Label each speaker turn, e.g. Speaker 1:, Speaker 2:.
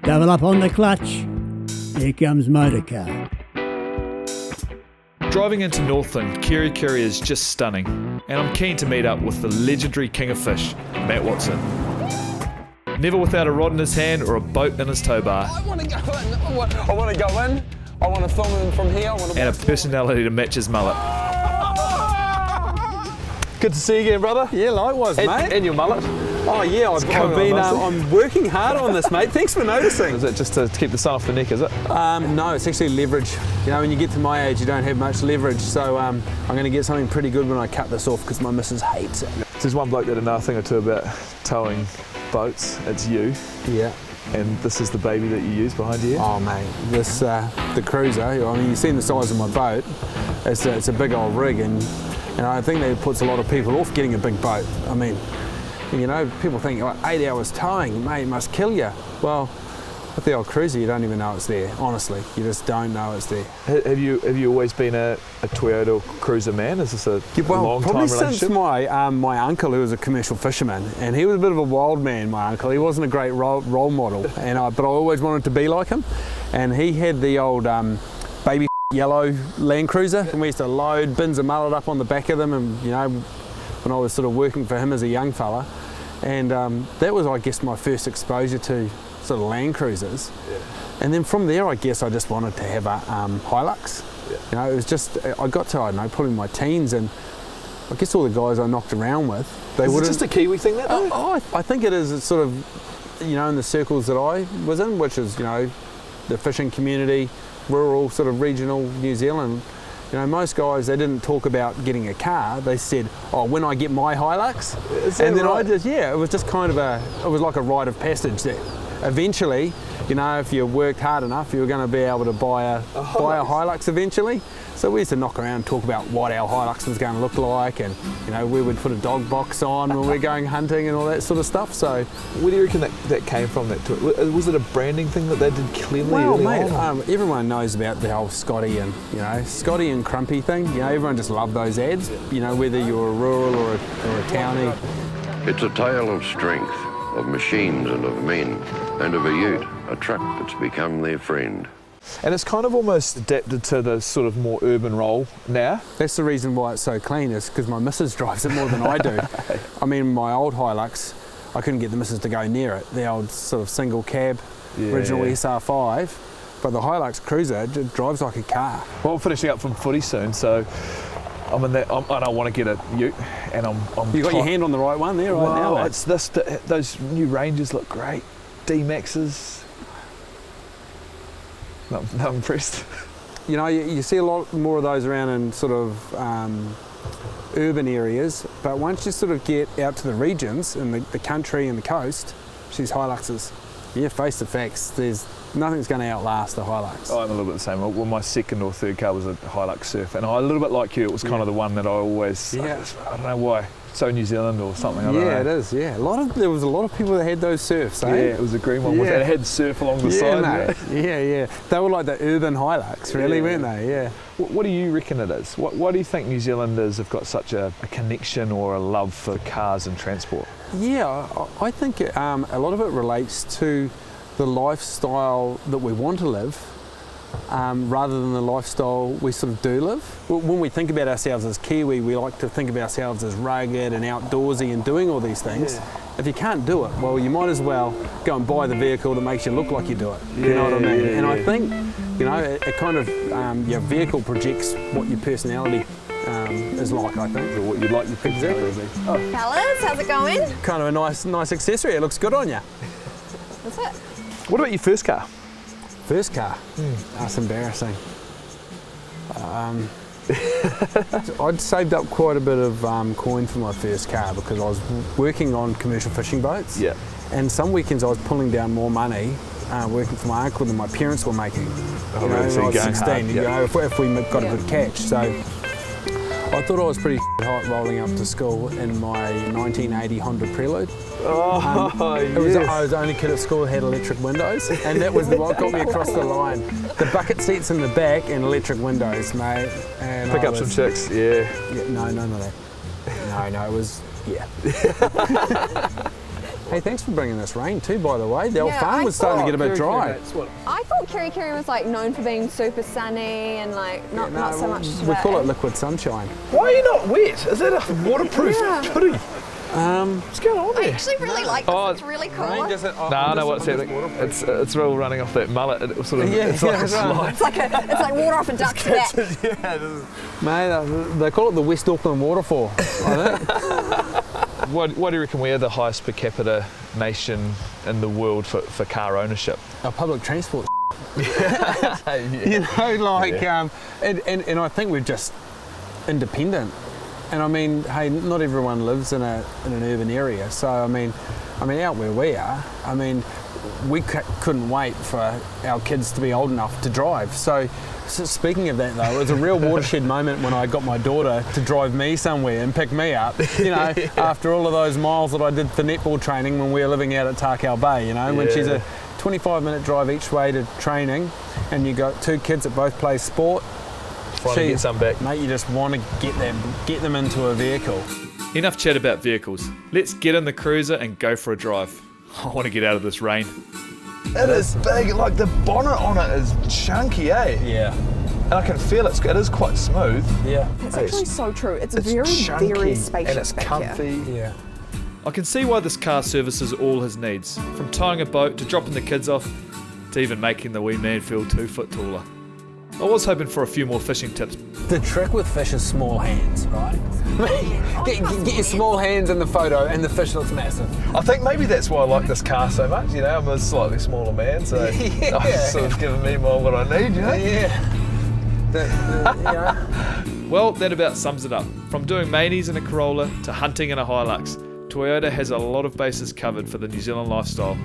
Speaker 1: Double up on the clutch. Here comes Motoka.
Speaker 2: Driving into Northland, Kirikiri is just stunning, and I'm keen to meet up with the legendary king of fish, Matt Watson. Never without a rod in his hand or a boat in his tow bar.
Speaker 3: I want to go in. I want to go in. I want to film him from here.
Speaker 2: And a personality to match his mullet.
Speaker 4: Good to see you again, brother.
Speaker 3: Yeah, likewise, mate.
Speaker 4: And your mullet.
Speaker 3: Oh yeah, I'm working hard on this, mate. Thanks for noticing.
Speaker 4: Is it just to keep the sun off the neck, is it?
Speaker 3: No, it's actually leverage. You know, when you get to my age, you don't have much leverage. So I'm going to get something pretty good when I cut this off because my missus hates it.
Speaker 4: There's one bloke that did another thing or two about towing boats. It's you.
Speaker 3: Yeah.
Speaker 4: And this is the baby that you use behind you.
Speaker 3: Oh mate, this the cruiser. I mean, you've seen the size of my boat. It's a big old rig, and I think that puts a lot of people off getting a big boat. I mean, you know, people think 8 hours towing, mate, it must kill you. Well, with the old cruiser, you don't even know it's there. Honestly, you just don't know it's there.
Speaker 4: Have you always been a Toyota cruiser man? Is this a long time relationship?
Speaker 3: Probably since my uncle, who was a commercial fisherman, and he was a bit of a wild man. My uncle, he wasn't a great role model, but I always wanted to be like him. And he had the old baby yellow Land Cruiser, and we used to load bins of mullet up on the back of them, and you know, when I was sort of working for him as a young fella, and that was, I guess, my first exposure to sort of Land Cruisers. Yeah. And then from there, I guess I just wanted to have a Hilux. Yeah. You know, it was just, I got to, I don't know, probably my teens, and I guess all the guys I knocked around with, they would.
Speaker 4: Is it just a Kiwi thing, that though?
Speaker 3: I think it is. It's sort of, you know, in the circles that I was in, which is, you know, the fishing community, rural, sort of regional New Zealand. You know, most guys, they didn't talk about getting a car. They said, "Oh, when I get my Hilux," and then right? It was just kind of it was like a rite of passage there. Eventually, you know, if you worked hard enough, you were going to be able to buy a Hilux eventually. So we used to knock around and talk about what our Hilux was going to look like, and you know, we would put a dog box on when we're going hunting and all that sort of stuff. So,
Speaker 4: where do you reckon that came from? Was it a branding thing that they did clearly?
Speaker 3: Well, mate, everyone knows about the whole Scotty and Crumpy thing. You know, everyone just loved those ads. You know, whether you're a rural or a townie.
Speaker 5: It's a tale of strength, of machines and of men, and of a ute, a truck that's become their friend.
Speaker 4: And it's kind of almost adapted to the sort of more urban role now.
Speaker 3: That's the reason why it's so clean, is because my missus drives it more than I do. I mean, my old Hilux, I couldn't get the missus to go near it. The old sort of single cab, original SR5. But the Hilux Cruiser, it drives like a car.
Speaker 4: Well, I'm finishing up from footy soon, so I'm in that. I don't want to get a ute, and I'm.
Speaker 3: You got your hand on the right one there now. Mate.
Speaker 4: It's this. Those new Rangers look great. D-Maxes. Not impressed.
Speaker 3: You know, you see a lot more of those around in sort of urban areas, but once you sort of get out to the regions and the country and the coast, these Hiluxes, yeah, face the facts, nothing's going to outlast a Hilux.
Speaker 4: Oh, I'm a little bit the same. Well, my second or third car was a Hilux Surf, and a little bit like you, it was kind of the one that I always, I don't know why, so New Zealand or something, I don't know.
Speaker 3: It is, yeah. There was a lot of people that had those Surfs, eh?
Speaker 4: Yeah, it was a green one, it had surf along the side.
Speaker 3: Mate. Yeah. They were like the urban Hilux, really, weren't they? Yeah.
Speaker 4: What do you reckon it is? Why do you think New Zealanders have got such a connection or a love for cars and transport?
Speaker 3: Yeah, I think a lot of it relates to the lifestyle that we want to live, rather than the lifestyle we sort of do live. When we think about ourselves as Kiwi, we like to think of ourselves as rugged and outdoorsy and doing all these things. Yeah. If you can't do it, well, you might as well go and buy the vehicle that makes you look like you do it. You know what I mean? And I think, you know, it kind of, your vehicle projects what your personality is like, I think, or what you'd like your personality to be.
Speaker 6: Oh. Fellas, how's it going?
Speaker 3: Kind of a nice accessory. It looks good on you.
Speaker 6: That's it.
Speaker 4: What about your first car?
Speaker 3: First car? That's embarrassing. I'd saved up quite a bit of coin for my first car because I was working on commercial fishing boats. Yeah. And some weekends I was pulling down more money working for my uncle than my parents were making.
Speaker 4: Oh,
Speaker 3: you know,
Speaker 4: really? So
Speaker 3: I was 16,
Speaker 4: hard,
Speaker 3: you know, if we got a good catch. So I thought I was pretty hot rolling up to school in my 1980 Honda Prelude.
Speaker 4: I was
Speaker 3: the only kid at school that had electric windows, and that was what got me across the line. The bucket seats in the back and electric windows, mate. And
Speaker 4: pick up some chicks,
Speaker 3: yeah. No, none of that. No, it was, Hey, thanks for bringing this rain too, by the way. The old
Speaker 6: Yeah,
Speaker 3: farm
Speaker 6: I
Speaker 3: was starting to get a bit dry.
Speaker 6: I thought Kiri Kiri was like known for being super sunny and like not so much today.
Speaker 3: We call it liquid sunshine.
Speaker 4: Why are you not wet? Is that a waterproof
Speaker 6: Yeah.
Speaker 4: hoodie? What's going on
Speaker 6: I
Speaker 4: there?
Speaker 6: actually really like this. It's really cool.
Speaker 3: Rain doesn't.
Speaker 4: No, I know what's happening. It's real running off that mullet. It sort of,
Speaker 3: Yeah,
Speaker 4: it's like
Speaker 3: yeah,
Speaker 4: a slide.
Speaker 6: It's like water off a duck's back.
Speaker 3: Mate, they call it the West Auckland waterfall. I think.
Speaker 4: Why do you reckon we are the highest per capita nation in the world for car ownership?
Speaker 3: Our public transport. You know, like, and I think we're just independent. And I mean, hey, not everyone lives in an urban area. So I mean, out where we are, I mean, we couldn't wait for our kids to be old enough to drive. So speaking of that though, it was a real watershed moment when I got my daughter to drive me somewhere and pick me up, you know, after all of those miles that I did for netball training when we were living out at Takao Bay, you know, when she's a 25-minute drive each way to training and you got 2 kids that both play sport.
Speaker 4: Finally get some back.
Speaker 3: Mate, you just want to get them into a vehicle.
Speaker 2: Enough chat about vehicles. Let's get in the cruiser and go for a drive. I want to get out of this rain.
Speaker 4: It is big, like the bonnet on it is chunky, eh?
Speaker 3: Yeah.
Speaker 4: And I can feel it is quite smooth.
Speaker 3: Yeah.
Speaker 6: It's actually so true. It's
Speaker 4: chunky
Speaker 6: very spacious
Speaker 4: and it's
Speaker 6: back
Speaker 4: comfy.
Speaker 6: here.
Speaker 3: Yeah.
Speaker 2: I can see why this car services all his needs, from towing a boat to dropping the kids off, to even making the wee man feel 2 foot taller. I was hoping for a few more fishing tips.
Speaker 3: The trick with fish is small hands, right? get your small hands in the photo and the fish looks massive.
Speaker 4: I think maybe that's why I like this car so much, you know, I'm a slightly smaller man, so it's sort of giving me more what I need, you know?
Speaker 3: Yeah.
Speaker 2: Well, that about sums it up. From doing mainies in a Corolla to hunting in a Hilux, Toyota has a lot of bases covered for the New Zealand lifestyle.